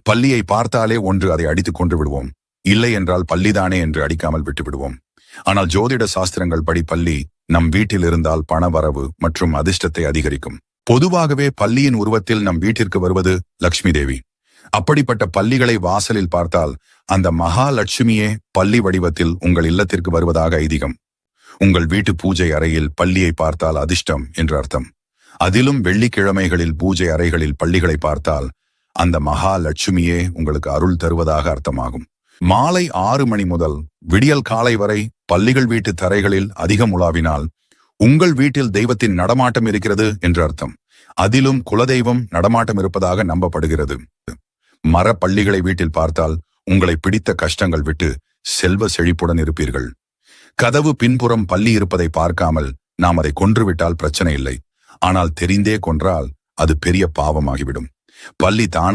பல்லியை பார்த்தாலே ஒன்று அதை அடித்துக் கொன்று விடுவோம், இல்லை என்றால் பல்லிதானே என்று அடிக்காமல் விட்டு விடுவோம். ஆனால் ஜோதிட சாஸ்திரங்கள் படி பல்லி நம் வீட்டில் இருந்தால் பணவரவு மற்றும் அதிர்ஷ்டத்தை அதிகரிக்கும். பொதுவாகவே பல்லியின் உருவத்தில் நம் வீட்டிற்கு வருவது லட்சுமி தேவி. அப்படிப்பட்ட பல்லிகளை வாசலில் பார்த்தால் அந்த மகாலட்சுமியே பல்லி வடிவத்தில் உங்கள் இல்லத்திற்கு வருவதாக ஐதீகம். உங்கள் வீட்டு பூஜை அறையில் பல்லியை பார்த்தால் அதிர்ஷ்டம் என்று அர்த்தம். அதிலும் வெள்ளிக்கிழமைகளில் பூஜை அறைகளில் பல்லிகளை பார்த்தால் அந்த மகாலட்சுமியே உங்களுக்கு அருள் தருவதாக அர்த்தமாகும். மாலை 6 மணி முதல் விடியல் காலை வரை பல்லிகள் வீட்டு தரைகளில் அதிகம் உலாவினால் உங்கள் வீட்டில் தெய்வத்தின் நடமாட்டம் இருக்கிறது என்று அர்த்தம். அதிலும் குலதெய்வம் நடமாட்டம் இருப்பதாக நம்பப்படுகிறது. மரப்பள்ளிகளை வீட்டில் பார்த்தால் உங்களை பிடித்த கஷ்டங்கள் விட்டு செல்வ செழிப்புடன் இருப்பீர்கள். கதவு பின்புறம் பல்லி இருப்பதை பார்க்காமல் நாம் அதை கொன்றுவிட்டால் பிரச்சனை இல்லை. ஆனால் தெரிந்தே கொன்றால் அது பெரிய பாவமாகிவிடும். பல்லி தானா